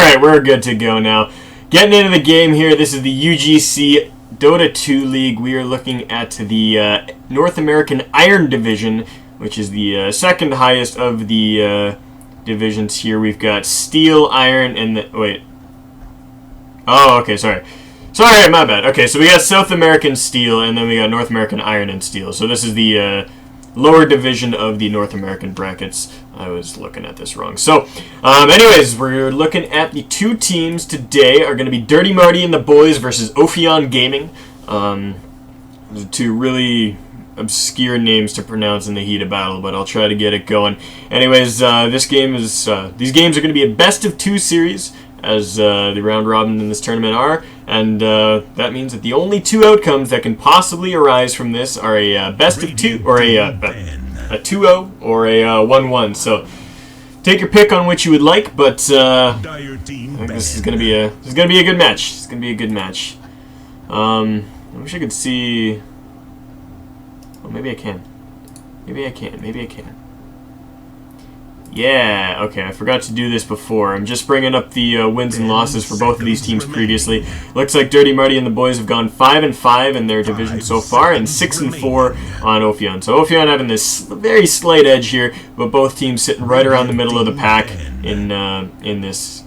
Alright, we're good to go now. Getting into the game here, this is the UGC Dota 2 League. We are looking at the North American Iron Division, which is the second highest of the divisions here. We've got Steel, Iron, and the... Wait. Oh, okay, sorry. Sorry, my bad. Okay, so we got South American Steel, and then we got North American Iron and Steel. So this is the lower division of the North American brackets. I was looking at this wrong. So, anyways, we're looking at the two teams today are going to be Dirty Marty and the boys versus Ophion Gaming. Two really obscure names to pronounce in the heat of battle, but I'll try to get it going. Anyways, this game is these games are going to be a best of two series, as the round robin in this tournament are, and that means that the only two outcomes that can possibly arise from this are a best of two, or a 2-0, or a 1-1. So take your pick on which you would like, but I think this is gonna be a good match. It's gonna be a good match. I wish I could see. Well, maybe I can. Maybe I can. Yeah, okay, I forgot to do this before. I'm just bringing up the wins and losses for both of these teams previously. Looks like Dirty Marty and the boys have gone 5-5 in their division so far, and 6-4 on Ophion. So Ophion having this very slight edge here, but both teams sitting right around the middle of the pack in this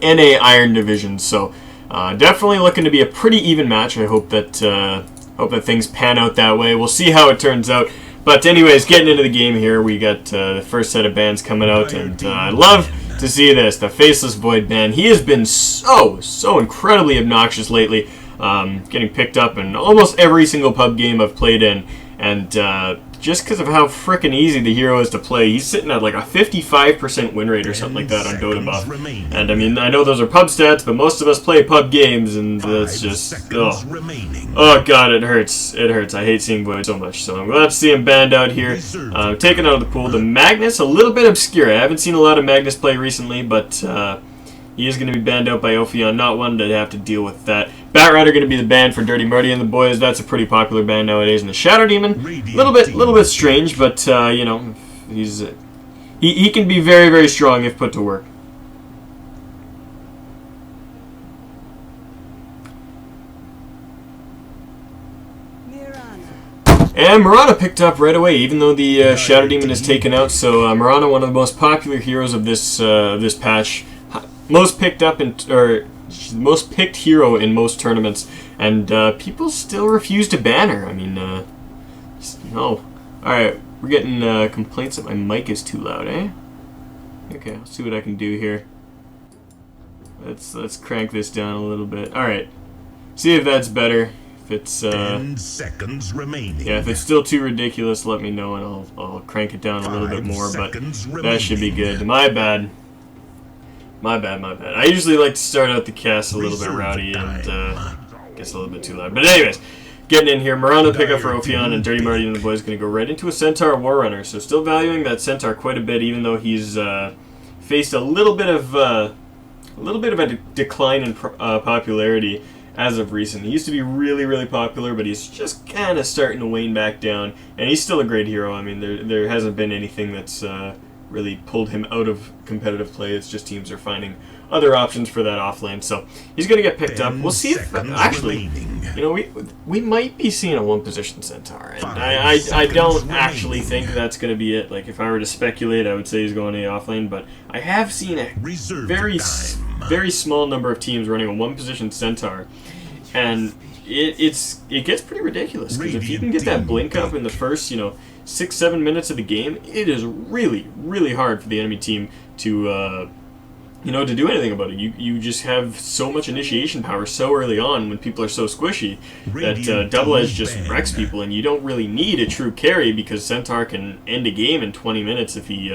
NA Iron division. So definitely looking to be a pretty even match. I hope that things pan out that way. We'll see how it turns out. But anyways, getting into the game here, we got the first set of bans coming out, and I love to see this, the Faceless Void ban. He has been so incredibly obnoxious lately, getting picked up in almost every single pub game I've played in, and just because of how frickin' easy the hero is to play, he's sitting at like a 55% win rate or something like that on Dota buff. And I mean, I know those are pub stats, but most of us play pub games, and it's just, oh god, it hurts. It hurts. I hate seeing Void so much. So I'm glad to see him banned out here. Taken out of the pool. The Magnus, a little bit obscure. I haven't seen a lot of Magnus play recently, but he is going to be banned out by Ophion. Not one to have to deal with that. Bat Rider going to be the ban for Dirty Marty and the boys. That's a pretty popular ban nowadays. And the Shadow Demon, a little bit strange, but you know, he can be very, very strong if put to work. And Marana picked up right away, even though the Shadow Demon is taken out. So Marana, one of the most popular heroes of this this patch, most picked hero in most tournaments, and people still refuse to ban her. I mean, no. All right, we're getting complaints that my mic is too loud, eh? Okay, let's see what I can do here. Let's crank this down a little bit. All right, see if that's better. If it's 10 seconds remaining. Yeah, if it's still too ridiculous, let me know and I'll crank it down a little bit more. But that should be good. My bad. I usually like to start out the cast a little bit rowdy and gets a little bit too loud. But anyways, getting in here, Marana pickup for Ophion, and Dirty Marty and the boys going to go right into a Centaur Warrunner. So still valuing that Centaur quite a bit, even though he's faced a little bit of a decline in popularity as of recent. He used to be really, really popular, but he's just kind of starting to wane back down. And he's still a great hero. I mean, there hasn't been anything that's really pulled him out of competitive play. It's just teams are finding other options for that off lane. So he's going to get picked up. We'll see if actually, you know, we might be seeing a one position Centaur, and I don't actually think that's going to be it. Like, if I were to speculate, I would say he's going to the off lane, but I have seen a very small number of teams running a one position Centaur, and it gets pretty ridiculous, because if you can get that blink up in the first 6-7 minutes of the game, it is really, really hard for the enemy team to to do anything about it. You just have so much initiation power so early on when people are so squishy that Double Edge just wrecks people, and you don't really need a true carry, because Centaur can end a game in 20 minutes if he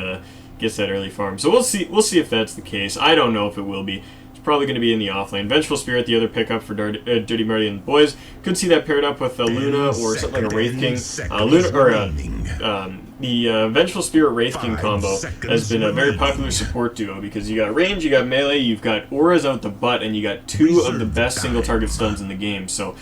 gets that early farm. So we'll see if that's the case. I don't know if it will be. Probably going to be in the offlane. Vengeful Spirit, the other pickup for Dirty Marty and the boys. Could see that paired up with a Luna or something like a Wraith King. The Vengeful Spirit Wraith King combo has been a very popular support duo, because you got range, you got melee, you've got auras out the butt, and you got two of the best single target stuns in the game. So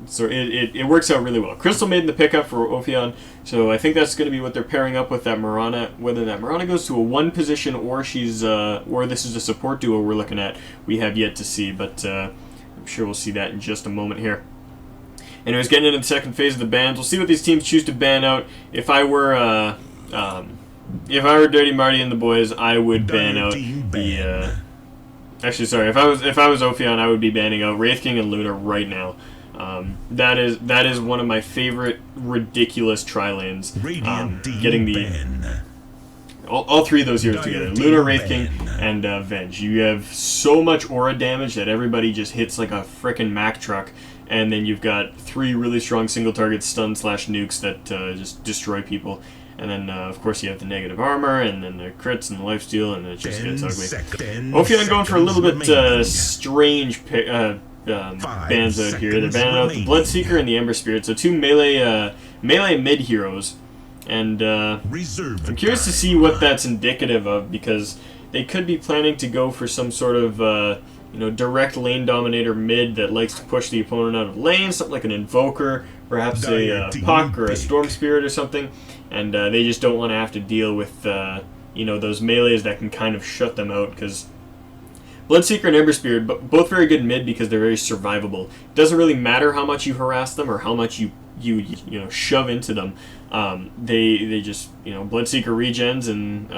So it works out really well. Crystal Maiden the pickup for Ophion, so I think that's going to be what they're pairing up with that Marana. Whether that Marana goes to a 1 position or she's or this is a support duo we're looking at, we have yet to see, but I'm sure we'll see that in just a moment here. Anyways, getting into the second phase of the bans, we'll see what these teams choose to ban out. If I were Dirty Marty and the boys, I would ban out the. Actually, sorry. If I was Ophion, I would be banning out Wraith King and Luna right now. That is one of my favorite ridiculous tri-lanes. Getting the all 3 of those heroes together: Luna, Wraith King, and Venge. You have so much aura damage that everybody just hits like a frickin' Mack truck. And then you've got 3 really strong single target stun / nukes that just destroy people. And then, of course, you have the negative armor, and then the crits and the lifesteal, and it just gets ugly. Ophion going for a little bit strange bans out here. They're banning out the Bloodseeker and the Ember Spirit, so 2 melee mid heroes. And I'm curious to see what that's indicative of, because they could be planning to go for some sort of direct lane dominator mid that likes to push the opponent out of lane, something like an Invoker, perhaps a Puck or a Storm Spirit or something, and they just don't want to have to deal with those melees that can kind of shut them out, because Bloodseeker and Ember Spirit, both very good mid because they're very survivable. It doesn't really matter how much you harass them or how much you shove into them. They just Bloodseeker regens, and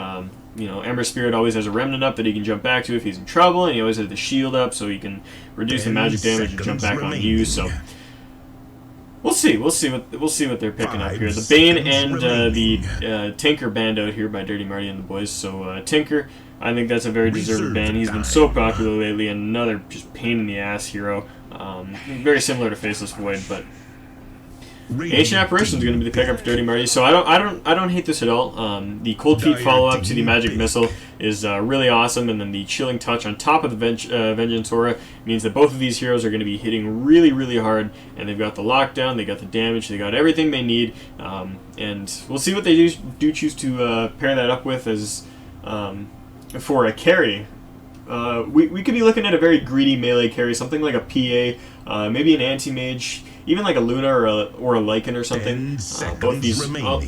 Ember Spirit always has a remnant up that he can jump back to if he's in trouble, and he always has the shield up so he can reduce the magic damage and jump back on you. So we'll see what they're picking up here. The Bane and the Tinker banned out here by Dirty Marty and the boys. So Tinker, I think that's a very deserved ban. He's been so popular lately, and another just pain in the ass hero. Very similar to Faceless Void, but Ancient Apparition is going to be the pickup for Dirty Marty, so I don't hate this at all. The Cold Feet follow-up to the Magic Missile is really awesome, and then the Chilling Touch on top of the Vengeance Aura means that both of these heroes are going to be hitting really, really hard, and they've got the lockdown, they got the damage, they got everything they need, and we'll see what they do choose to pair that up with as for a carry. We could be looking at a very greedy melee carry, something like a PA, maybe an Anti-Mage, even like a Luna or a Lycan or something.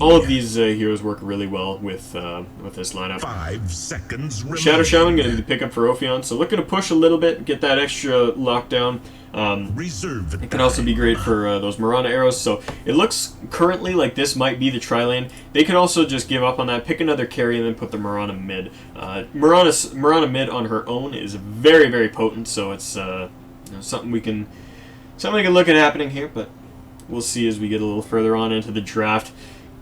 All of these heroes work really well with this lineup. 5 seconds remaining. Shadow Shaman going to be the pickup for Ophion, so looking to push a little bit, get that extra lockdown. It can also be great for those Marana arrows, so it looks currently like this might be the tri-lane. They could also just give up on that, pick another carry, and then put the Marana mid. Marana mid on her own is very, very potent, so it's something we can look at happening here, but we'll see as we get a little further on into the draft.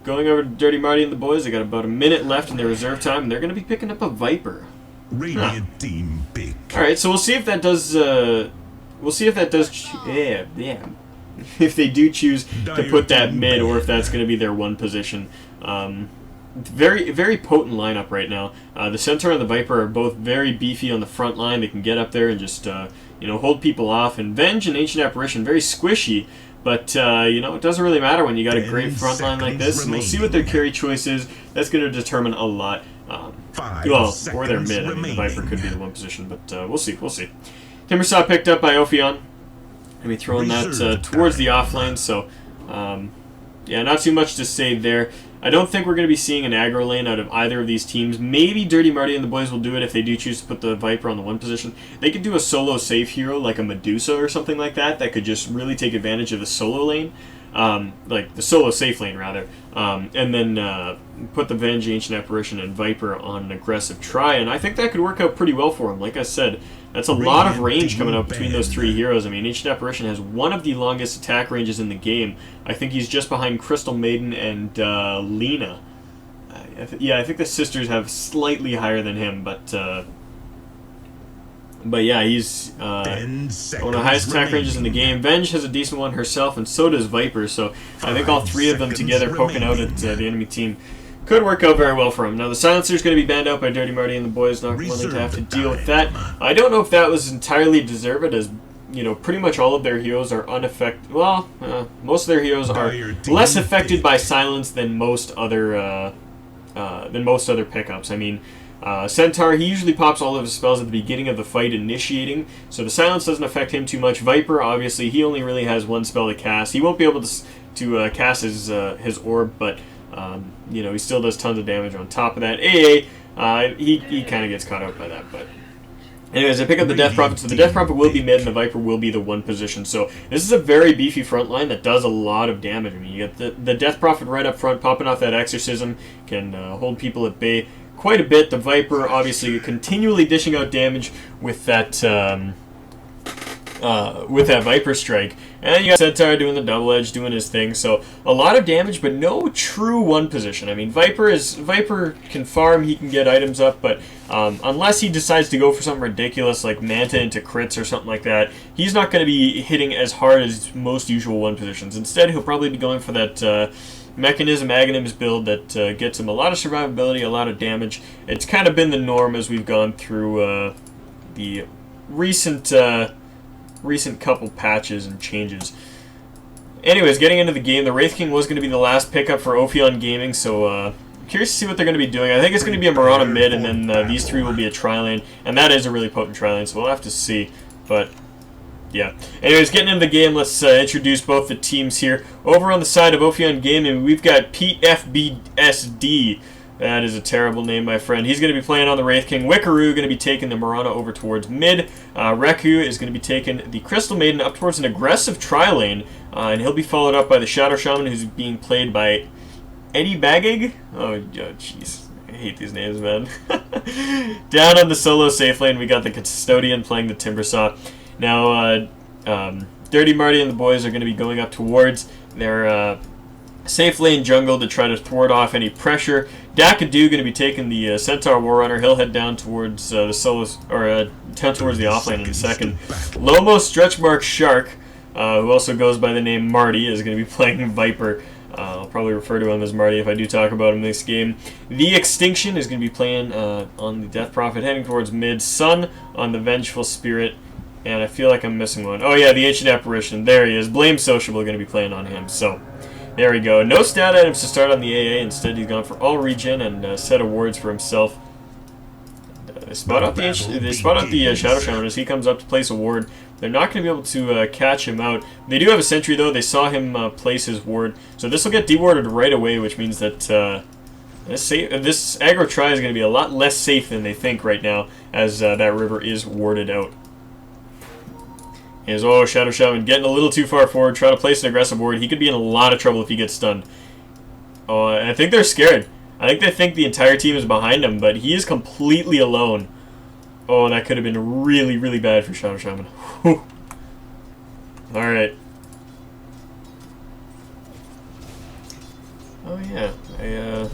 Going over to Dirty Marty and the boys, they got about a minute left in their reserve time, and they're going to be picking up a Viper. Radiant team pick. Alright, so we'll see if that does... if they do choose to put that mid, or if that's going to be their 1 position. Very, very potent lineup right now. The Centaur and the Viper are both very beefy on the front line. They can get up there and just hold people off. And Venge and Ancient Apparition, very squishy, but it doesn't really matter when you got a great front line like this. And we'll see what their carry choice is. That's going to determine a lot. Or their mid. I mean, the Viper could be the 1 position, but we'll see. Timbersaw picked up by Ophion. Going to be throwing that towards the off lane, so not too much to say there. I don't think we're going to be seeing an aggro lane out of either of these teams. Maybe Dirty Marty and the boys will do it if they do choose to put the Viper on the 1 position. They could do a solo safe hero like a Medusa or something like that could just really take advantage of the solo lane. Like the solo safe lane rather, and then put the Venge, Ancient Apparition, and Viper on an aggressive try, and I think that could work out pretty well for him. Like I said, that's a lot of range coming out between those 3 heroes. I mean, Ancient Apparition has one of the longest attack ranges in the game. I think he's just behind Crystal Maiden and Lena. I think the sisters have slightly higher than him, but yeah, he's one of the highest attack ranges in the game. Venge has a decent one herself, and so does Viper, so I think all 3 of them together poking out at the enemy team could work out very well for him. Now, the Silencer is going to be banned out by Dirty Marty and the boys, not wanting to have to deal with that. I don't know if that was entirely deserved, as pretty much all of their heroes are unaffected. Well, most of their heroes are less affected by silence than most other pickups. I mean, Centaur, he usually pops all of his spells at the beginning of the fight initiating, so the silence doesn't affect him too much. Viper, obviously, he only really has one spell to cast. He won't be able to cast his orb, but you know, he still does tons of damage on top of that. AA, he kind of gets caught out by that, but anyways, I pick up the Death Prophet, so the Death Prophet will be mid and the Viper will be the one position. So this is a very beefy front line that does a lot of damage. I mean, you get the Death Prophet right up front, popping off that Exorcism, can hold people at bay quite a bit. The Viper, obviously, continually dishing out damage with that Viper Strike. And you got Centaur doing the double edge, doing his thing. So a lot of damage, but no true one position. I mean, Viper can farm, he can get items up, but unless he decides to go for something ridiculous like Manta into crits or something like that, he's not going to be hitting as hard as most usual one positions. Instead, he'll probably be going for that Mechanism Aghanims build that gets him a lot of survivability, a lot of damage. It's kind of been the norm as we've gone through the recent couple patches and changes. Anyways, getting into the game, the Wraith King was going to be the last pickup for Ophion Gaming, so curious to see what they're going to be doing. I think it's going to be a Marana mid, and then these three will be a tri-lane, and that is a really potent tri-lane, so we'll have to see. But yeah. Anyways, getting into the game, let's introduce both the teams here. Over on the side of Ophion Gaming, we've got PFBSD. That is a terrible name, my friend. He's going to be playing on the Wraith King. Wickaroo going to be taking the Marana over towards mid. Reku is going to be taking the Crystal Maiden up towards an aggressive tri-lane, and he'll be followed up by the Shadow Shaman, who's being played by Eddie Bagig. Oh, jeez. I hate these names, man. Down on the solo safe lane, we got the Custodian playing the Timbersaw. Now, Dirty Marty and the boys are going to be going up towards their safe lane jungle to try to thwart off any pressure. Dakadu going to be taking the Centaur Warrunner. He'll head down towards the solos, or down towards the offlane in a second. Lomo Stretchmark Shark, who also goes by the name Marty, is going to be playing Viper. I'll probably refer to him as Marty if I do talk about him this game. The Extinction is going to be playing on the Death Prophet, heading towards mid. Sun on the Vengeful Spirit. And I feel like I'm missing one. Oh yeah, the Ancient Apparition. There he is. Blame Sociable going to be playing on him. So there we go. No stat items to start on the AA. Instead, he's gone for all regen and set awards for himself. They spot out the Shadow Shaman as he comes up to place a ward. They're not going to be able to catch him out. They do have a sentry, though. They saw him place his ward. So this will get dewarded right away, which means that this aggro try is going to be a lot less safe than they think right now, as that river is warded out. Shadow Shaman getting a little too far forward, trying to place an aggressive ward. He could be in a lot of trouble if he gets stunned. Oh, and I think they're scared. I think they think the entire team is behind him, but he is completely alone. Oh, that could have been really, really bad for Shadow Shaman. Whew. Alright. Oh, yeah.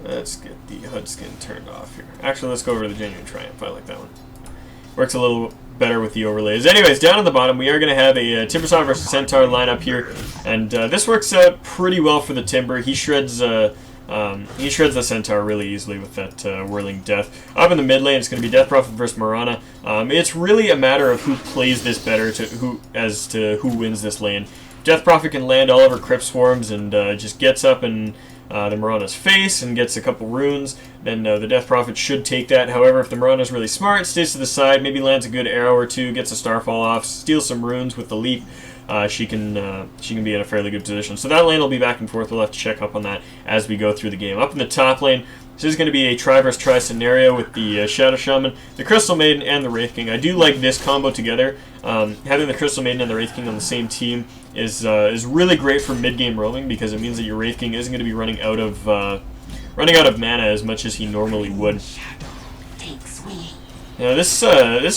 Let's get the HUD skin turned off here. Actually, let's go over to the Genuine Triumph. I like that one. Works a little better with the overlays. Anyways, down on the bottom, we are going to have a Timbersaw versus Centaur lineup here, and this works out pretty well for the Timber. He shreds the Centaur really easily with that Whirling Death. Up in the mid lane, it's going to be Death Prophet versus Marana. It's really a matter of who plays this better as to who wins this lane. Death Prophet can land all over Crypt Swarms and just gets up in the Marana's face and gets a couple runes. Then the Death Prophet should take that. However, if the Marana's really smart, stays to the side, maybe lands a good arrow or two, gets a Starfall off, steals some runes with the leap, she can be in a fairly good position. So that lane will be back and forth. We'll have to check up on that as we go through the game. Up in the top lane, this is going to be a try versus try scenario with the Shadow Shaman, the Crystal Maiden, and the Wraith King. I do like this combo together. Having the Crystal Maiden and the Wraith King on the same team is really great for mid-game roaming, because it means that your Wraith King isn't going to be running out of mana as much as he normally would. Now this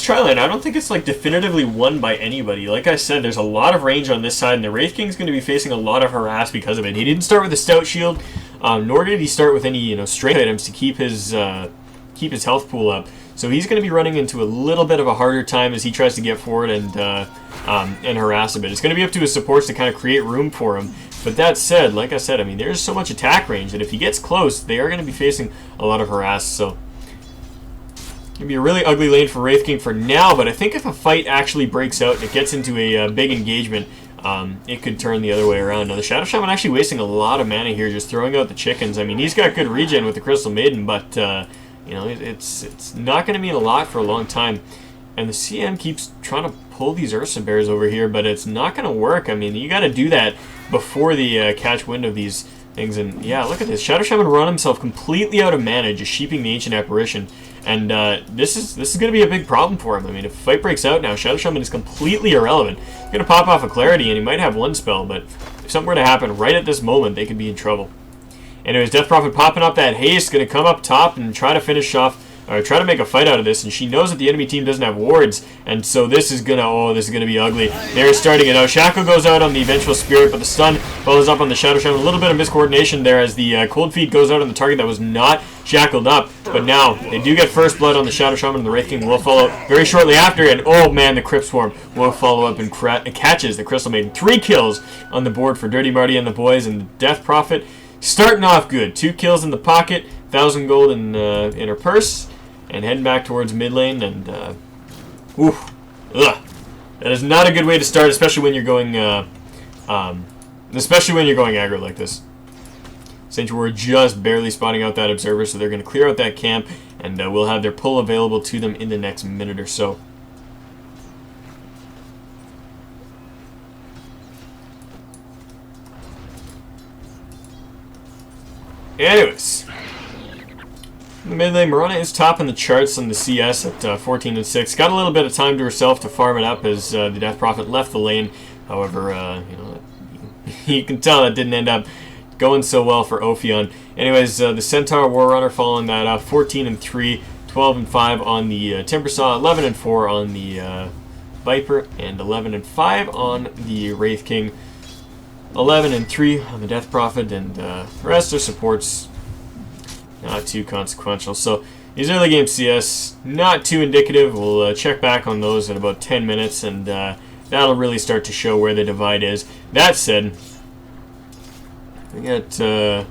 tri-lane, I don't think it's like definitively won by anybody. Like I said, there's a lot of range on this side, and the Wraith King's going to be facing a lot of harass because of it. He didn't start with a Stout Shield, nor did he start with any strength items to keep his health pool up. So he's going to be running into a little bit of a harder time as he tries to get forward and harass a bit. It's going to be up to his supports to kind of create room for him. But that said, like I said, I mean, there's so much attack range that if he gets close, they are going to be facing a lot of harass. So it'll be a really ugly lane for Wraith King for now, but I think if a fight actually breaks out and it gets into a big engagement, it could turn the other way around. Now, the Shadow Shaman actually wasting a lot of mana here, just throwing out the chickens. I mean, he's got good regen with the Crystal Maiden, but, you know, it's not going to mean a lot for a long time. And the CM keeps trying to pull these Ursa Bears over here, but it's not going to work. I mean, you got to do that before the catch wind of these things. And, yeah, look at this. Shadow Shaman run himself completely out of mana, just sheeping the Ancient Apparition. And this is going to be a big problem for him. I mean, if a fight breaks out now, Shadow Shaman is completely irrelevant. He's going to pop off a Clarity, and he might have one spell, but if something were to happen right at this moment, they could be in trouble. Anyways, Death Prophet popping up that haste, going to come up top and try to finish off, or try to make a fight out of this, and she knows that the enemy team doesn't have wards, and so this is gonna be ugly. They're starting it out. Shackle goes out on the Vengeful Spirit, but the stun follows up on the Shadow Shaman. A little bit of miscoordination there as the Cold Feet goes out on the target that was not shackled up, but now they do get first blood on the Shadow Shaman, and the Wraith King will follow very shortly after, and oh man, the Crypt Swarm will follow up and catches the Crystal Maiden. 3 kills on the board for Dirty Marty and the boys, and the Death Prophet starting off good. 2 kills in the pocket, 1,000 gold in her purse, and heading back towards mid lane, and that is not a good way to start, especially when you're going aggro like this. Sanctuary were just barely spotting out that observer, so they're going to clear out that camp, and we'll have their pull available to them in the next minute or so. Anyways, the mid lane, Marana is topping the charts on the CS at 14 and 6. Got a little bit of time to herself to farm it up as the Death Prophet left the lane. However, you know, you can tell that didn't end up going so well for Ophion. Anyways, the Centaur Warrunner following that up, 14 and 3, 12 and 5 on the Timbersaw, 11 and 4 on the Viper, and 11 and 5 on the Wraith King. 11 and 3 on the Death Prophet, and the rest are supports. Not too consequential. So these early game CS, not too indicative. We'll check back on those in about 10 minutes, and that'll really start to show where the divide is. That said, we got okay.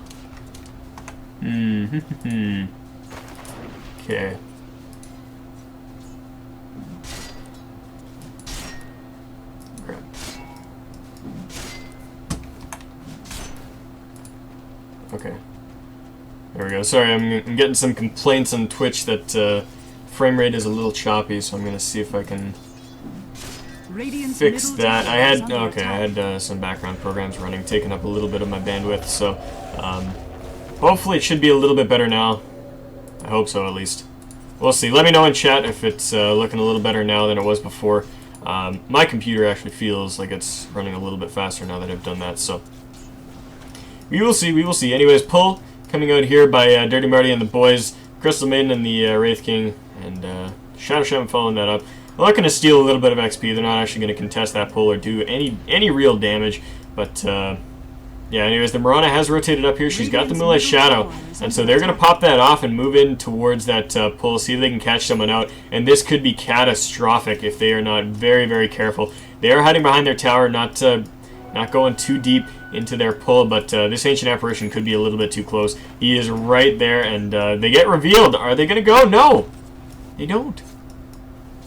Okay. There we go. Sorry, I'm getting some complaints on Twitch that frame rate is a little choppy, so I'm going to see if I can fix that. I had some background programs running, taking up a little bit of my bandwidth, so hopefully it should be a little bit better now. I hope so, at least. We'll see. Let me know in chat if it's looking a little better now than it was before. My computer actually feels like it's running a little bit faster now that I've done that, so we will see. We will see. Anyways, pull coming out here by Dirty Marty and the boys, Crystal Maiden and the Wraith King, and Shadow Shaman following that up. They're not going to steal a little bit of XP. They're not actually going to contest that pull or do any real damage. But yeah, anyways, the Marana has rotated up here. She's got the Moonlight Shadow, and so they're going to pop that off and move in towards that pull, see if they can catch someone out. And this could be catastrophic if they are not very, very careful. They are hiding behind their tower, not going too deep into their pull, but this Ancient Apparition could be a little bit too close. He is right there, and they get revealed. Are they going to go? No, they don't.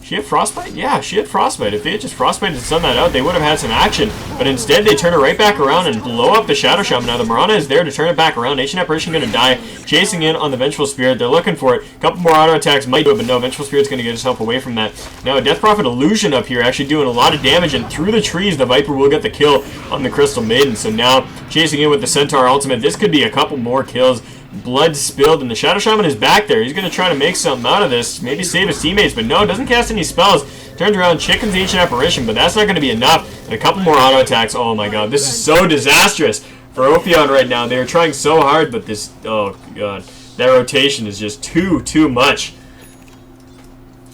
She had Frostbite? Yeah, she had Frostbite. If they had just Frostbite and stun that out, they would have had some action. But instead, they turn it right back around and blow up the Shadow Shaman. Now, the Marana is there to turn it back around. Ancient Apparition going to die. Chasing in on the Vengeful Spirit. They're looking for it. A couple more auto attacks might do it, but no, Vengeful Spirit's going to get himself away from that. Now, a Death Prophet Illusion up here actually doing a lot of damage, and through the trees, the Viper will get the kill on the Crystal Maiden. So now, chasing in with the Centaur Ultimate. This could be a couple more kills. Blood spilled, and the Shadow Shaman is back there. He's going to try to make something out of this. Maybe save his teammates, but no, doesn't cast any spells. Turns around, chickens the Ancient Apparition, but that's not going to be enough. And a couple more auto attacks. Oh my god, this is so disastrous for Ophion right now. They're trying so hard, but this, oh god, that rotation is just too much.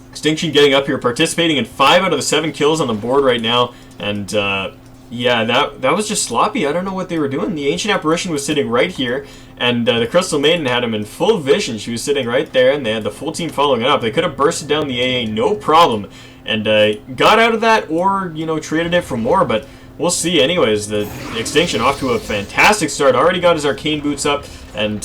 Extinction getting up here, participating in 5 out of the 7 kills on the board right now, and yeah, that was just sloppy. I don't know what they were doing. The Ancient Apparition was sitting right here, and the Crystal Maiden had him in full vision. She was sitting right there, and they had the full team following it up. They could have bursted down the AA, no problem, and got out of that, or, you know, traded it for more, but we'll see. Anyways, the Extinction off to a fantastic start. Already got his Arcane Boots up, and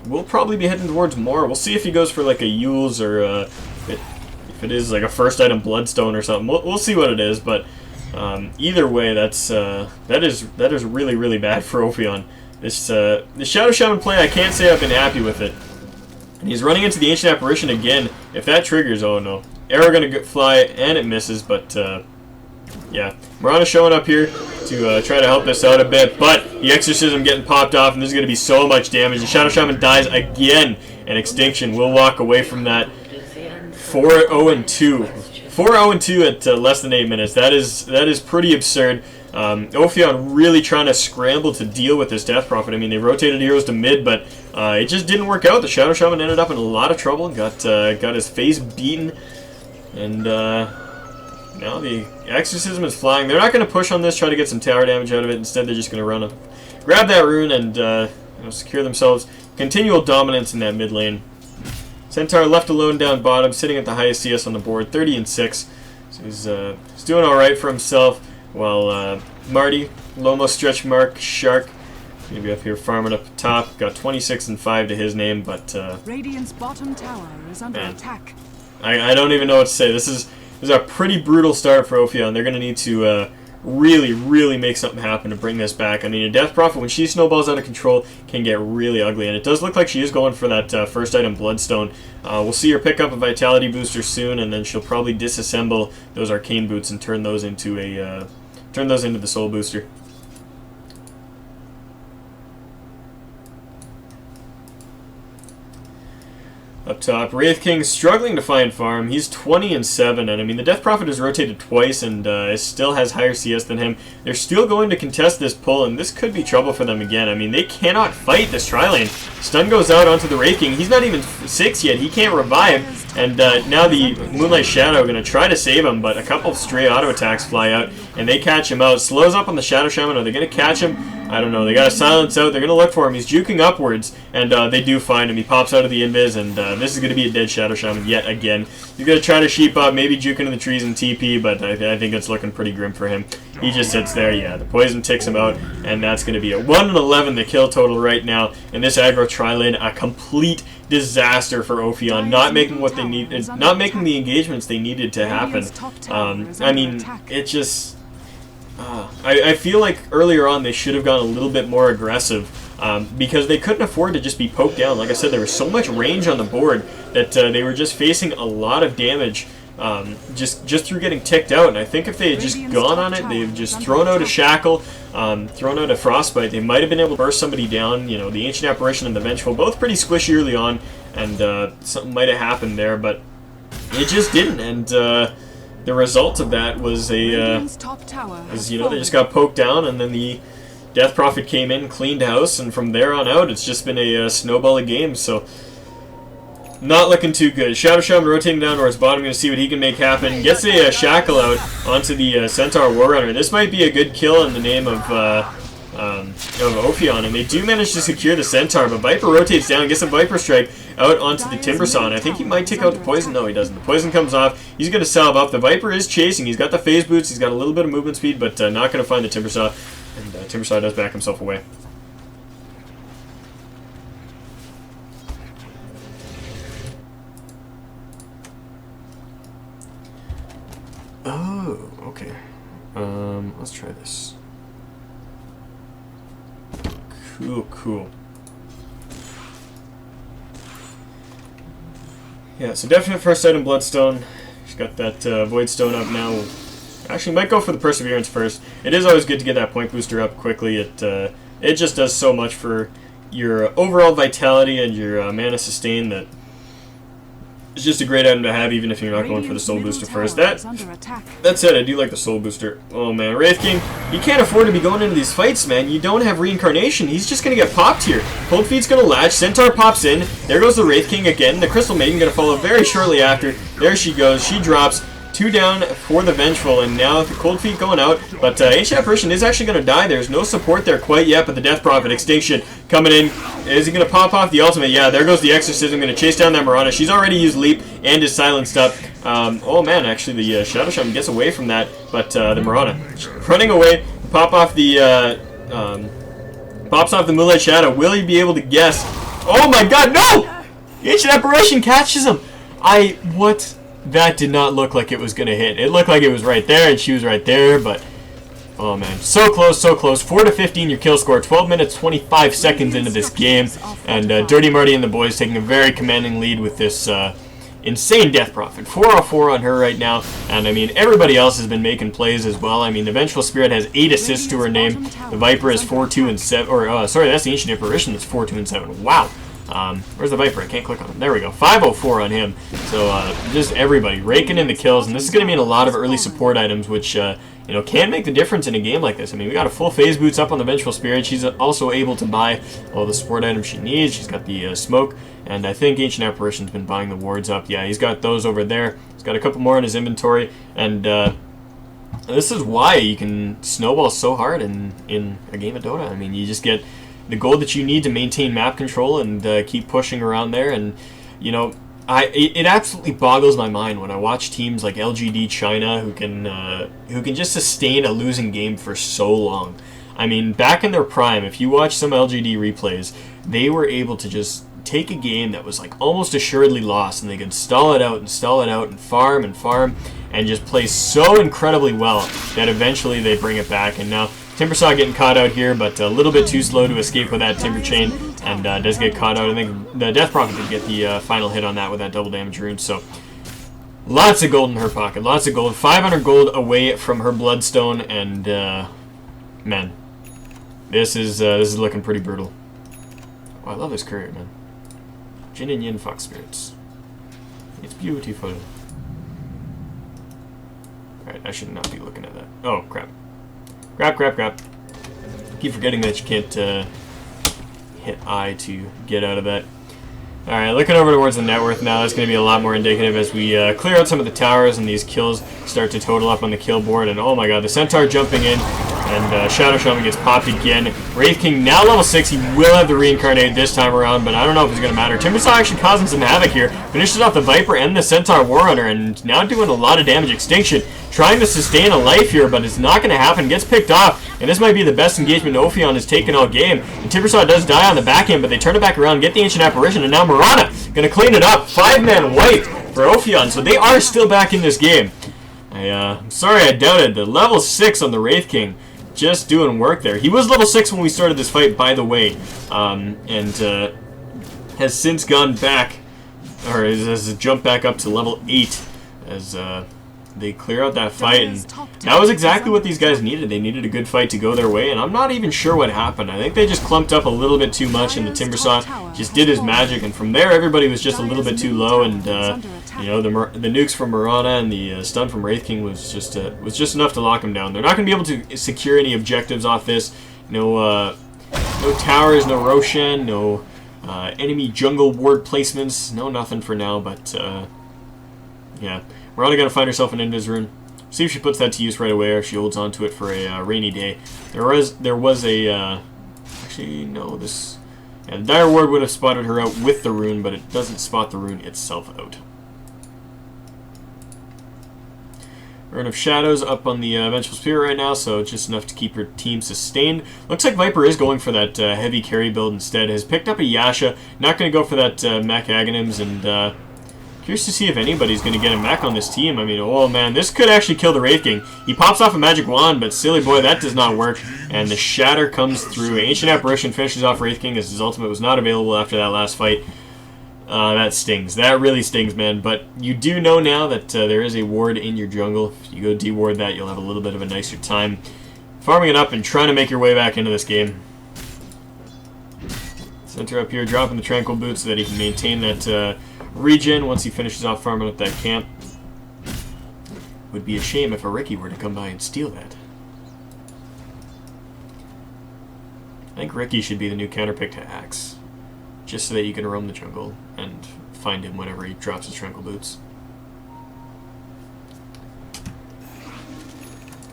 we'll probably be heading towards more. We'll see if he goes for, like, a Yule's, or if it is, like, a first item Bloodstone or something. We'll see what it is, but Either way, that is really, really bad for Ophion. The Shadow Shaman play, I can't say I've been happy with it. And he's running into the Ancient Apparition again. If that triggers, oh no. Arrow gonna fly, and it misses, but yeah. Marana showing up here to try to help us out a bit, but the Exorcism getting popped off, and this is gonna be so much damage. The Shadow Shaman dies again, and Extinction will walk away from that 4-0-2. 4-0-2 at less than 8 minutes. That is pretty absurd. Ophion really trying to scramble to deal with this Death Prophet. I mean, they rotated heroes to mid, but it just didn't work out. The Shadow Shaman ended up in a lot of trouble, got his face beaten, and now the Exorcism is flying. They're not going to push on this, try to get some tower damage out of it. Instead, they're just going to run up, grab that rune, and secure themselves continual dominance in that mid lane. Centaur left alone down bottom, sitting at the highest CS on the board, 30-6. So he's doing all right for himself. While Marty, Lomo stretch mark, Shark, gonna be up here farming up top. Got 26-5 to his name, but Radiant's bottom tower is under attack. I don't even know what to say. This is a pretty brutal start for Ophion. They're gonna need to really, really make something happen to bring this back. I mean, a Death Prophet, when she snowballs out of control, can get really ugly, and it does look like she is going for that first item, Bloodstone. We'll see her pick up a Vitality booster soon, and then she'll probably disassemble those Arcane Boots and turn those into the Soul Booster. Up top, Wraith King struggling to find farm. He's 20-7, and I mean the Death Prophet has rotated twice and still has higher CS than him. They're still going to contest this pull, and this could be trouble for them again. I mean, they cannot fight this tri-lane. Stun goes out onto the Wraith King. He's not even 6 yet. He can't revive, and now the Moonlight Shadow going to try to save him, but a couple of stray auto attacks fly out, and they catch him out. Slows up on the Shadow Shaman. Are they going to catch him? I don't know. They got to silence out. They're going to look for him. He's juking upwards, and they do find him. He pops out of the invis, and this is going to be a dead Shadow Shaman yet again. He's going to try to sheep up, maybe juke into the trees and TP, but I think it's looking pretty grim for him. He just sits there. Yeah, the poison ticks him out, and that's going to be a 1-11 the kill total right now. And this aggro tri-lane, a complete disaster for Ophion, not making what they need, not making the engagements they needed to happen. I mean, it just... I feel like earlier on they should have gone a little bit more aggressive because they couldn't afford to just be poked down. Like I said, there was so much range on the board that they were just facing a lot of damage just through getting ticked out. And I think if they had just gone on it, they've just thrown out a Shackle, thrown out a Frostbite, they might have been able to burst somebody down. You know, the Ancient Apparition and the Vengeful, both pretty squishy early on, and something might have happened there, but it just didn't. And the result of that was they just got poked down, and then the Death Prophet came in, cleaned house, and from there on out, it's just been a snowball of games. So not looking too good. Shadow Shaman rotating down towards bottom, going to see what he can make happen. Gets a Shackle out onto the Centaur Warrunner. This might be a good kill in the name of Ophion, and they do manage to secure the Centaur, but Viper rotates down, gets a Viper Strike out onto the Timbersaw, and I think he might take out the poison. No, he doesn't. The poison comes off. He's going to salve up. The Viper is chasing. He's got the phase boots. He's got a little bit of movement speed, but not going to find the Timbersaw, and Timbersaw does back himself away. Oh, okay. Let's try this. Cool. Yeah, so definite first item, Bloodstone. She's got that Void Stone up now. Actually, might go for the Perseverance first. It is always good to get that point booster up quickly. It just does so much for your overall vitality and your mana sustain that it's just a great item to have, even if you're not going for the Soul Booster first. That said, I do like the Soul Booster. Oh man, Wraith King, you can't afford to be going into these fights, man. You don't have Reincarnation. He's just going to get popped here. Cold Feet's going to latch. Centaur pops in. There goes the Wraith King again. The Crystal Maiden going to follow very shortly after. There she goes. She drops. 2 down for the Vengeful, and now the Cold Feet going out, but Ancient Apparition is actually going to die. There's no support there quite yet, but the Death Prophet, Extinction, coming in. Is he going to pop off the ultimate? Yeah, there goes the Exorcism, going to chase down that Marana. She's already used Leap and is silenced up. Oh man, actually the Shadow Shaman gets away from that, but the Marana running away, pops off the Moonlight Shadow. Will he be able to guess? Oh my god, no! The Ancient Apparition catches him! What that did not look like it was going to hit. It looked like it was right there, and she was right there, but... Oh, man. So close, so close. 4-15 your kill score. 12 minutes, 25 seconds into this game. And Dirty Marty and the boys taking a very commanding lead with this insane death profit. 404 on her right now. And, I mean, everybody else has been making plays as well. I mean, the Vengeful Spirit has 8 assists to her name. The Viper is 4-2 and 7. Or, sorry, that's the Ancient Apparition that's 4-2 and 7. Wow. Where's the Viper? I can't click on him. There we go. 504 on him. So, just everybody raking in the kills. And this is going to mean a lot of early support items, which... you know, can make the difference in a game like this. I mean, we got a full phase boots up on the Vengeful Spirit. She's also able to buy all the support items she needs. She's got the smoke, and I think Ancient Apparition's been buying the wards up. Yeah, he's got those over there. He's got a couple more in his inventory, and this is why you can snowball so hard in a game of Dota. I mean, you just get the gold that you need to maintain map control and keep pushing around there, and, you know, it absolutely boggles my mind when I watch teams like LGD China who can just sustain a losing game for so long. I mean, back in their prime, if you watch some LGD replays, they were able to just take a game that was like almost assuredly lost, and they could stall it out and farm and just play so incredibly well that eventually they bring it back. And now Timbersaw getting caught out here, but a little bit too slow to escape with that Timber Chain, and does get caught out. I think the Death Prophet did get the final hit on that with that double damage rune, so lots of gold in her pocket, lots of gold. 500 gold away from her Bloodstone, and man, this is looking pretty brutal. Oh, I love this courier, man. Jin and Yin Fox Spirits. It's beautiful. Alright, I should not be looking at that. Oh, crap. Crap. Keep forgetting that you can't hit I to get out of that. Alright, looking over towards the net worth now. That's going to be a lot more indicative as we clear out some of the towers and these kills start to total up on the kill board. And oh my god, the Centaur jumping in, and Shadow Shaman gets popped again. Wraith King now level 6. He will have the reincarnate this time around, but I don't know if it's going to matter. Timbersaw actually causing some havoc here. Finishes off the Viper and the Centaur Warrunner, and now doing a lot of damage. Extinction trying to sustain a life here, but it's not going to happen. Gets picked off, and this might be the best engagement Ophion has taken all game. And Timbersaw does die on the back end, but they turn it back around, get the Ancient Apparition, and now Marana going to clean it up. 5-man wipe for Ophion, so they are still back in this game. I'm sorry I doubted. The level 6 on the Wraith King. Just doing work there. He was level 6 when we started this fight, by the way, and has since gone back, or has jumped back up to level 8 as they clear out that fight, and that was exactly what these guys needed. They needed a good fight to go their way, and I'm not even sure what happened. I think they just clumped up a little bit too much, and the Timbersaw just did his magic, and from there everybody was just a little bit too low, and you know, the nukes from Marana and the stun from Wraith King was just enough to lock him down. They're not going to be able to secure any objectives off this. No towers, no Roshan, no enemy jungle ward placements, no nothing for now, but yeah. Marana going to find herself an Invis rune. See if she puts that to use right away, or if she holds on to it for a rainy day. There was a actually no, this yeah, the Dire Ward would have spotted her out with the rune, but it doesn't spot the rune itself out. Urn of Shadows up on the Vengeful Spirit right now, so just enough to keep her team sustained. Looks like Viper is going for that heavy carry build instead. Has picked up a Yasha. Not going to go for that Mech Aghanims, and curious to see if anybody's going to get a mech on this team. I mean, oh man, this could actually kill the Wraith King. He pops off a magic wand, but silly boy, that does not work. And the Shatter comes through. Ancient Apparition finishes off Wraith King as his ultimate was not available after that last fight. That stings. That really stings, man. But you do know now that there is a ward in your jungle. If you go deward that, you'll have a little bit of a nicer time farming it up and trying to make your way back into this game. Center up here, dropping the Tranquil Boots so that he can maintain that regen once he finishes off farming up that camp. Would be a shame if a Ricky were to come by and steal that. I think Ricky should be the new counterpick to Axe, just so that you can roam the jungle and find him whenever he drops his Tranquil Boots.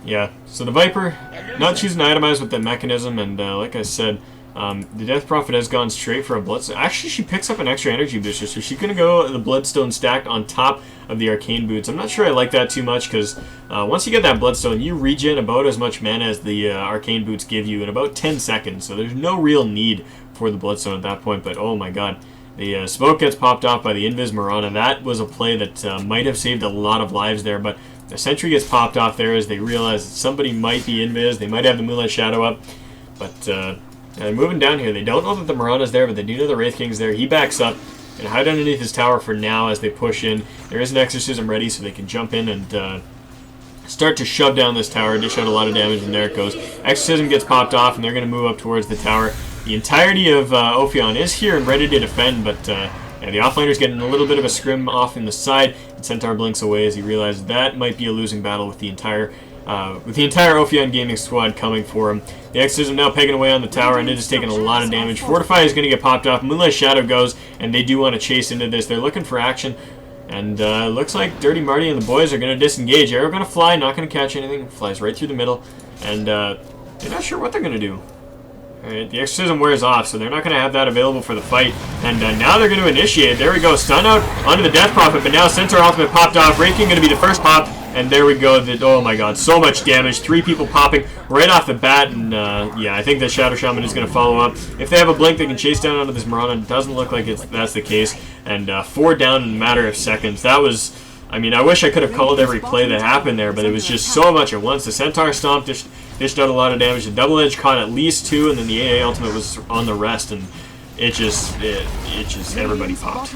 Yeah, so the Viper, not choosing itemize with the mechanism, and like I said, the Death Prophet has gone straight for a Bloodstone. Actually, she picks up an extra energy booster, so she's going to go the Bloodstone stacked on top of the Arcane Boots. I'm not sure I like that too much, because once you get that Bloodstone, you regen about as much mana as the Arcane Boots give you in about 10 seconds, so there's no real need for the Bloodstone at that point. But oh my god, The smoke gets popped off by the Invis Marana. That was a play that might have saved a lot of lives there, but the sentry gets popped off there as they realize that somebody might be Invis. They might have the Moonlight Shadow up, but they're moving down here. They don't know that the Marana's there, but they do know the Wraith King's there. He backs up and hide underneath his tower for now as they push in. There is an Exorcism ready, so they can jump in and start to shove down this tower, dish out a lot of damage, and there it goes. Exorcism gets popped off, and they're going to move up towards the tower. The entirety of Ophion is here and ready to defend, but yeah, the offlaner's getting a little bit of a scrim off in the side, and Centaur blinks away as he realizes that might be a losing battle with the entire Ophion gaming squad coming for him. The Exorcism now pegging away on the tower, and it is taking a lot of damage. Fortify is going to get popped off. Moonlight Shadow goes, and they do want to chase into this. They're looking for action. And looks like Dirty Marty and the boys are going to disengage. Arrow going to fly, not going to catch anything. Flies right through the middle. And they're not sure what they're going to do. Alright, the Exorcism wears off, so they're not going to have that available for the fight. And now they're going to initiate. There we go. Stun out onto the Death Prophet, but now Centaur Ultimate popped off. Wraith King going to be the first pop. And there we go. Oh my god, so much damage. 3 people popping right off the bat. And yeah, I think the Shadow Shaman is going to follow up. If they have a blink, they can chase down onto this Marana. It doesn't look like that's the case. And 4 down in a matter of seconds. That was, I mean, I wish I could have called every play that happened there, but it was just so much at once. The Centaur Stomp dished out a lot of damage. The Double Edge caught at least 2, and then the AA Ultimate was on the rest. And it just everybody popped.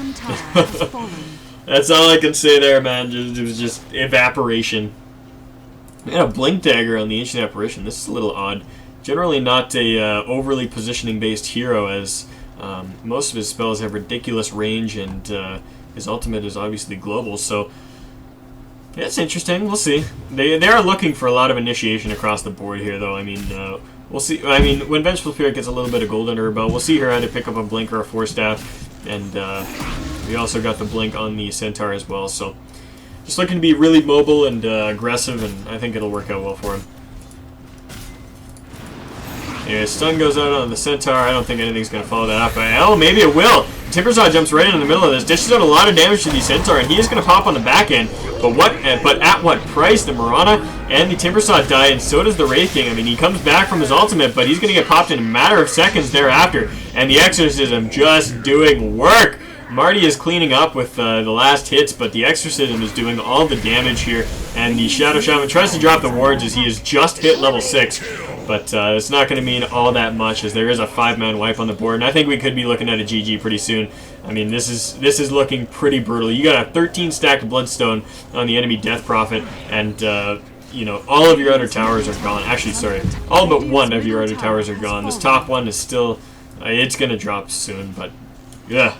That's all I can say there, man. It was just evaporation. And a Blink Dagger on the Ancient Apparition. This is a little odd. Generally not a overly positioning-based hero, as most of his spells have ridiculous range, and his ultimate is obviously global. So, yeah, it's interesting. We'll see. They are looking for a lot of initiation across the board here, though. I mean, we'll see. I mean, when Vengeful Spirit gets a little bit of gold under her belt, we'll see her either pick up a Blink or a Force Staff. And we also got the Blink on the Centaur as well. So just looking to be really mobile and aggressive, and I think it'll work out well for him. Anyway, stun goes out on the Centaur. I don't think anything's going to follow that up. Oh, maybe it will. Timbersaw jumps right in the middle of this, dishes out a lot of damage to the Centaur, and he is going to pop on the back end. But at what price? The Marana and the Timbersaw die, and so does the Wraith King. I mean, he comes back from his ultimate, but he's going to get popped in a matter of seconds thereafter. And the Exorcism just doing work. Marty is cleaning up with the last hits, but the Exorcism is doing all the damage here. And the Shadow Shaman tries to drop the wards as he has just hit level 6. But it's not going to mean all that much, as there is a 5-man wipe on the board. And I think we could be looking at a GG pretty soon. I mean, this is looking pretty brutal. You got a 13 stacked Bloodstone on the enemy Death Prophet, and you know, all of your outer towers are gone. Actually, sorry, all but one of your outer towers are gone. This top one is still, it's going to drop soon, but yeah.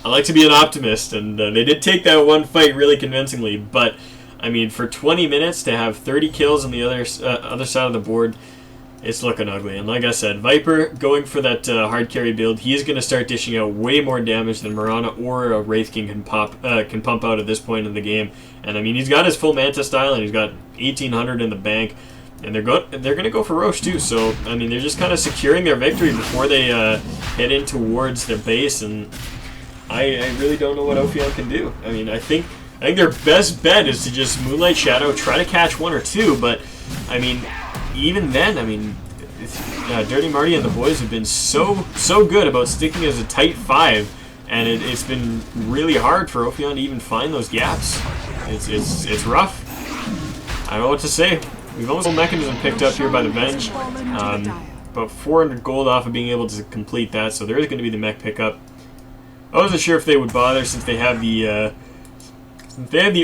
I like to be an optimist, and they did take that one fight really convincingly, but I mean, for 20 minutes to have 30 kills on the other side of the board, it's looking ugly. And like I said, Viper going for that hard carry build, he is going to start dishing out way more damage than Marana or a Wraith King can pump out at this point in the game. And I mean, he's got his full Manta style, and he's got 1800 in the bank, and they're going to go for Roche too. So I mean, they're just kind of securing their victory before they head in towards their base. And I really don't know what Ophion can do. I mean, I think their best bet is to just Moonlight Shadow, try to catch 1 or 2, but I mean, even then, I mean, Dirty Marty and the boys have been so good about sticking as a tight 5, and it's been really hard for Ophion to even find those gaps. It's rough. I don't know what to say. We've almost got Mechanism picked up here by the bench. About 400 gold off of being able to complete that, so there is going to be the mech pickup. I wasn't sure if they would bother, since they have the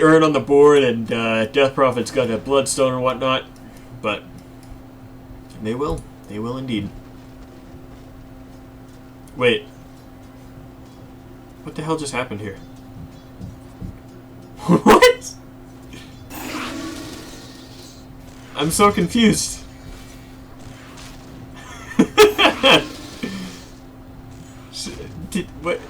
urn on the board, and Death Prophet's got a Bloodstone or whatnot, but they will. They will indeed. Wait. What the hell just happened here? What? I'm so confused. What?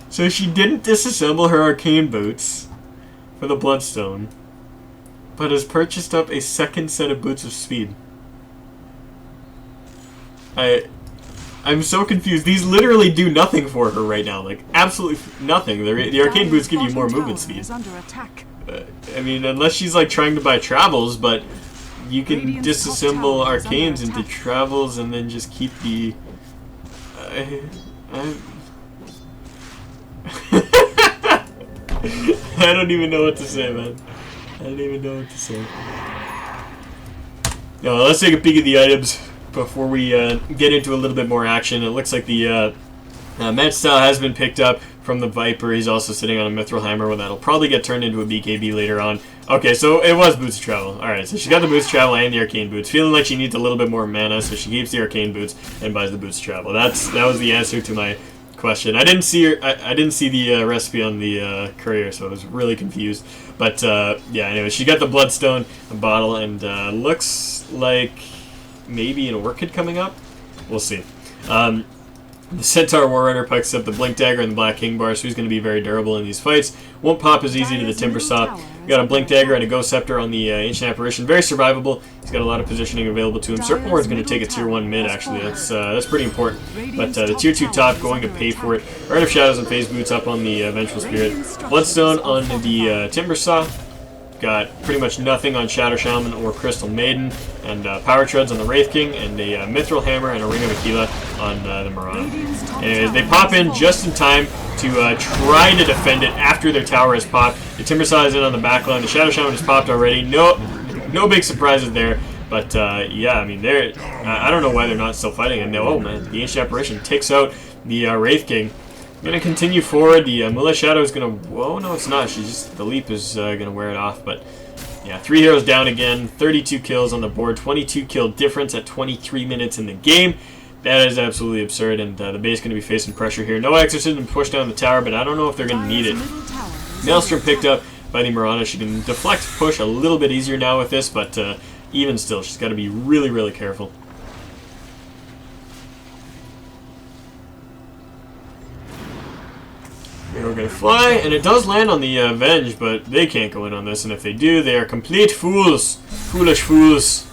So she didn't disassemble her arcane boots for the Bloodstone, but has purchased up a second set of boots of speed. I'm so confused. These literally do nothing for her right now. Like, absolutely nothing. The arcane boots give you more movement speed. I mean, unless she's like trying to buy travels, but you can disassemble arcanes into travels and then just keep the... I don't even know what to say, man. I don't even know what to say. Now, let's take a peek at the items before we get into a little bit more action. It looks like the match style has been picked up from the Viper. He's also sitting on a Mithril Hammer, well, that'll probably get turned into a BKB later on. Okay, so it was Boots of Travel. Alright, so she got the Boots of Travel and the Arcane Boots. Feeling like she needs a little bit more mana, so she keeps the Arcane Boots and buys the Boots of Travel. That was the answer to my question. I didn't see I didn't see the recipe on the courier, so I was really confused. But yeah, anyway, she got the Bloodstone bottle, and looks like maybe an Orchid coming up. We'll see. The Centaur Warrunner picks up the Blink Dagger and the Black King Bar, so he's going to be very durable in these fights. Won't pop as easy to the Timber Saw. Got a Blink Dagger and a Ghost Scepter on the Ancient Apparition. Very survivable. He's got a lot of positioning available to him. Serpent Ward is going to take a tier 1 mid, actually. That's pretty important. But the tier 2 top going to pay for it. Art of Shadows and Phase Boots up on the Vengeful Spirit. Bloodstone on the Timber Saw. Got pretty much nothing on Shadow Shaman or Crystal Maiden, and Power Treads on the Wraith King, and a Mithril Hammer and a Ring of Aquila on the Mirana. Anyways, they pop in just in time to try to defend it after their tower has popped. The Timber Saw is in on the back line. The Shadow Shaman has popped already. No big surprises there. But yeah, I mean, I don't know why they're not still fighting. And oh man, the Ancient Apparition takes out the Wraith King. Going to continue forward. The Mullah Shadow is going to... Whoa, no, it's not. The leap is going to wear it off. But yeah, 3 heroes down again. 32 kills on the board. 22 kill difference at 23 minutes in the game. That is absolutely absurd. And the base going to be facing pressure here. No Exorcism push down the tower, but I don't know if they're going to need it. Maelstrom picked up by the Mirana. She can deflect push a little bit easier now with this, but even still, she's got to be really, really careful. We're going to fly, and it does land on the Venge, but they can't go in on this, and if they do, they are complete fools. Foolish fools.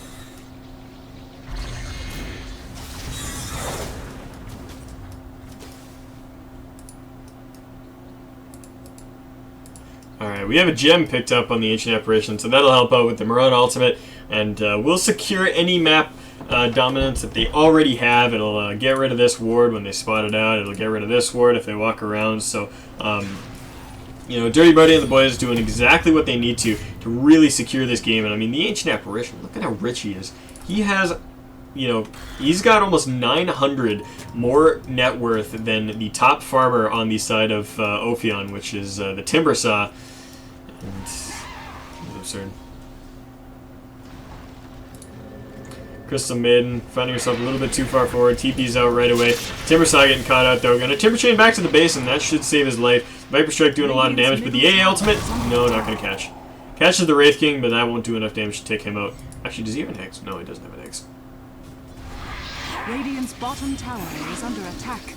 Alright, we have a gem picked up on the Ancient Apparition, so that'll help out with the Mirana ultimate, and we'll secure any map dominance that they already have. It'll get rid of this ward when they spot it out. It'll get rid of this ward if they walk around. So, you know, Dirty Marty and the boys doing exactly what they need to really secure this game. And I mean, the Ancient Apparition, look at how rich he is. He has, you know, he's got almost 900 more net worth than the top farmer on the side of Ophion, which is the Timber Saw. And it's absurd. Crystal Maiden, finding herself a little bit too far forward. TP's out right away. Timber Saw getting caught out though. Gonna Timber Chain back to the base, and that should save his life. Viper Strike doing a lot of damage, but the AA ultimate, no, not gonna catch. Catches the Wraith King, but that won't do enough damage to take him out. Actually, does he have an X? No, he doesn't have an X. Radiant's bottom tower is under attack.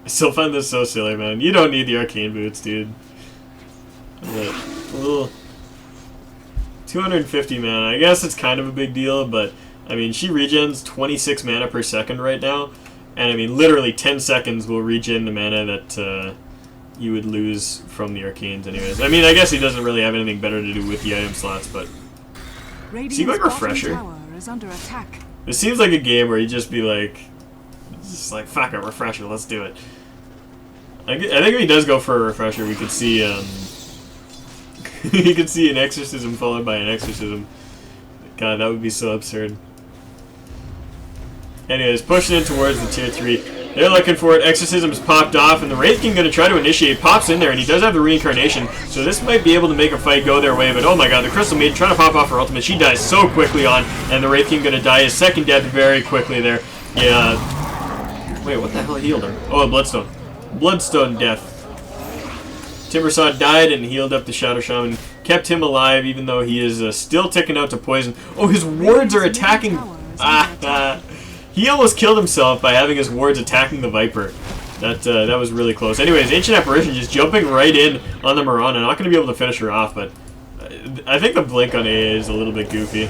I still find this so silly, man. You don't need the Arcane Boots, dude. A little 250 mana. I guess it's kind of a big deal, but I mean, she regens 26 mana per second right now, and I mean, literally 10 seconds will regen the mana that you would lose from the Arcanes anyways. I mean, I guess he doesn't really have anything better to do with the item slots, but... See, like Refresher? This seems like a game where you just be like... Just like, fuck a Refresher, let's do it. I think if he does go for a Refresher, we could see, you could see an Exorcism followed by an Exorcism. God, that would be so absurd. Anyways, pushing in towards the tier 3. They're looking for it. Exorcism's popped off, and the Wraith King going to try to initiate. Pops in there, and he does have the Reincarnation, so this might be able to make a fight go their way, but oh my god, the Crystal Maiden trying to pop off her ultimate. She dies so quickly on, and the Wraith King going to die his second death very quickly there. Yeah. Wait, what the hell healed her? Oh, Bloodstone. Bloodstone death. Timber Saw died and healed up the Shadow Shaman. Kept him alive even though he is still ticking out to poison. Oh, his wards are attacking... He almost killed himself by having his wards attacking the Viper. That was really close. Anyways, Ancient Apparition just jumping right in on the Mirana. Not going to be able to finish her off, but I think the blink on AA is a little bit goofy.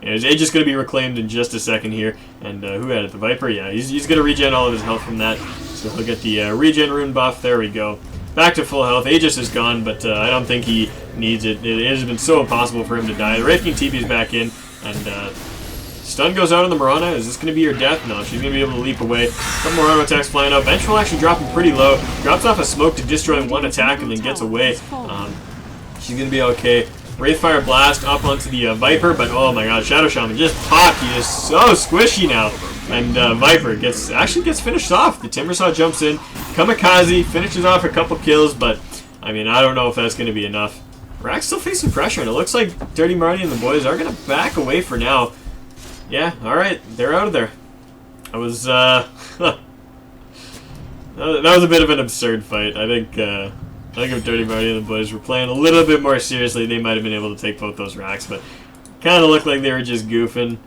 Anyways, Age is going to be reclaimed in just a second here. And who had it? The Viper? Yeah, he's going to regen all of his health from that. So he'll get the regen rune buff. There we go. back to full health. Aegis is gone, but I don't think he needs it. It has been so impossible for him to die. The Wraith King TP's back in, and stun goes out on the Mirana. Is this going to be her death? No, she's going to be able to leap away. A couple more auto attacks flying up. Vengeful actually dropping pretty low. Drops off a smoke to destroy one attack and then gets away. She's going to be okay. Wraithfire Blast up onto the Viper, but oh my god, Shadow Shaman just popped. He is so squishy now. And Viper actually gets finished off. The Timbersaw jumps in. Kamikaze finishes off a couple kills, but I mean, I don't know if that's going to be enough. Rack's still facing pressure, and it looks like Dirty Marty and the boys are going to back away for now. Yeah, alright, they're out of there. I was, that was a bit of an absurd fight. I think if Dirty Marty and the boys were playing a little bit more seriously, they might have been able to take both those racks, but kind of looked like they were just goofing.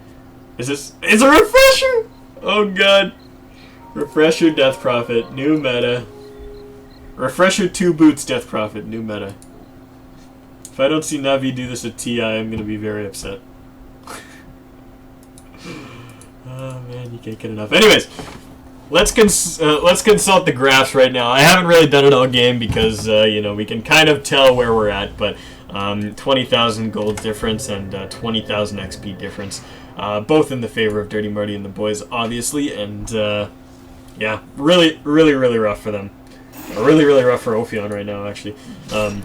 It's a refresher! Oh god. Refresher, Death Prophet, new meta. Refresher 2 boots, Death Prophet, new meta. If I don't see Navi do this at TI, I'm going to be very upset. Oh man, you can't get enough. Anyways, let's consult the graphs right now. I haven't really done it all game because you know, we can kind of tell where we're at, but 20,000 gold difference and 20,000 XP difference, both in the favor of Dirty Marty and the boys, obviously, and yeah, really rough for them. Really rough for Ophion right now, actually. And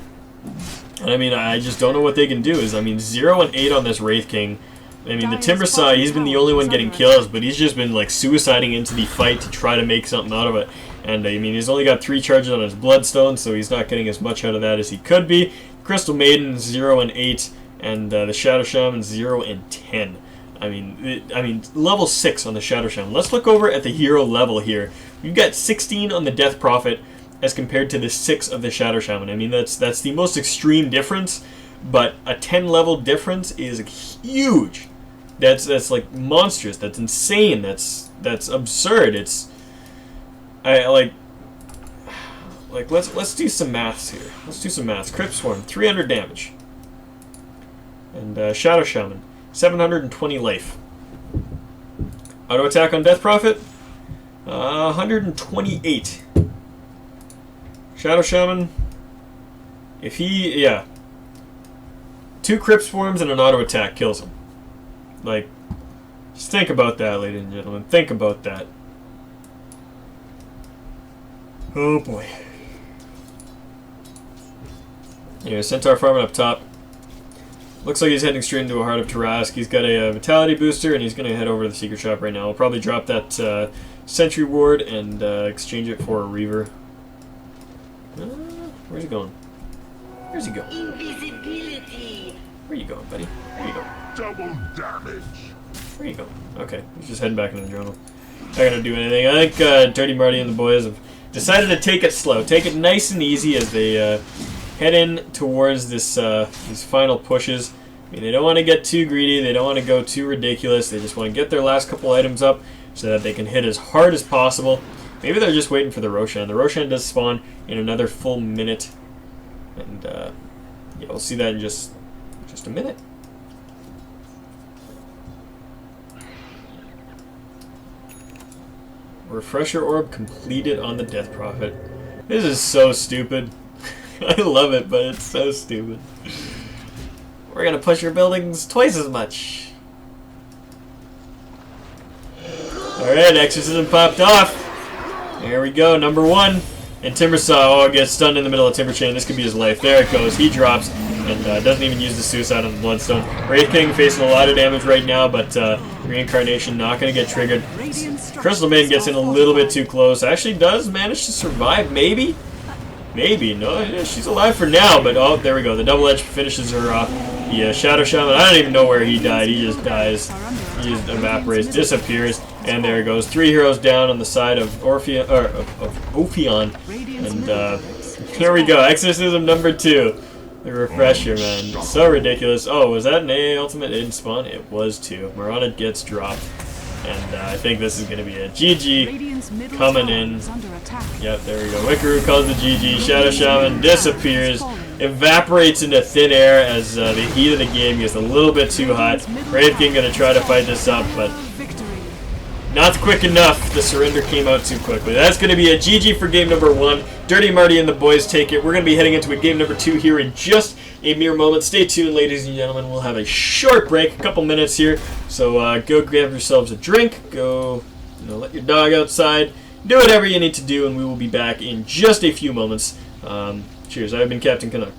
I mean, I just don't know what they can do. I mean, 0 and 8 on this Wraith King. I mean, the Timbersaw, he's been the only one getting kills, but he's just been, like, suiciding into the fight to try to make something out of it. And, I mean, he's only got 3 charges on his Bloodstone, so he's not getting as much out of that as he could be. Crystal Maiden, 0 and 8, and the Shadow Shaman, 0 and 10. I mean, level 6 on the Shadow Shaman. Let's look over at the hero level here. We've got 16 on the Death Prophet as compared to the 6 of the Shadow Shaman. I mean, that's the most extreme difference, but a 10 level difference is huge. That's like monstrous. That's insane. That's absurd. Let's do some maths here. Let's do some maths. Crypt Swarm, 300 damage, and Shadow Shaman, 720 life. Auto attack on Death Prophet, 128. Shadow Shaman, if he 2 Crypt Swarms and an auto attack kills him. Like, just think about that, ladies and gentlemen. Think about that. Oh boy. Anyway, Centaur farming up top. Looks like he's heading straight into a Heart of Tarask. He's got a Vitality booster, and he's going to head over to the Secret Shop right now. I'll probably drop that Sentry Ward and exchange it for a Reaver. Where's he going? Where's he going? Invisibility. Where you going, buddy? Where you going? Double damage. Where you going? Okay, he's just heading back into the jungle. Not gonna do anything. I think Dirty Marty and the boys have decided to take it slow, take it nice and easy as they head in towards this these final pushes. I mean, they don't want to get too greedy. They don't want to go too ridiculous. They just want to get their last couple items up so that they can hit as hard as possible. Maybe they're just waiting for the Roshan. The Roshan does spawn in another full minute, and yeah, we'll see that in just a minute. Refresher Orb completed on the Death Prophet. This is so stupid. I love it, but it's so stupid. We're gonna push your buildings twice as much. Alright, Exorcism popped off. There we go, number 1. And Timbersaw, gets stunned in the middle of Timber Chain. This could be his life. There it goes. He drops and doesn't even use the suicide on the Bloodstone. Wraith King facing a lot of damage right now, but Reincarnation not going to get triggered. Crystal Maiden gets in a little bit too close. Actually does manage to survive, maybe? Maybe. No, yeah, she's alive for now, but oh, there we go. The Double Edge finishes her off. The Shadow Shaman, I don't even know where he died. He just dies. He just evaporates, disappears, and there he goes. 3 heroes down on the side of Ophion. And here we go. Exorcism number 2. The Refresher, man. So ridiculous. Oh, was that an AA ultimate? It didn't spawn? It was too. Mirana gets dropped. And I think this is going to be a GG coming in. Yep, there we go. Wickaroo calls the GG. Shadow Shaman disappears, evaporates into thin air as the heat of the game gets a little bit too hot. Wraith King going to try to fight this up, but not quick enough. The surrender came out too quickly. That's going to be a GG for game number 1. Dirty Marty and the boys take it. We're going to be heading into a game number 2 here in just a mere moment. Stay tuned, ladies and gentlemen. We'll have a short break, a couple minutes here. So go grab yourselves a drink. Go, let your dog outside. Do whatever you need to do, and we will be back in just a few moments. Cheers. I've been Captain Canuck.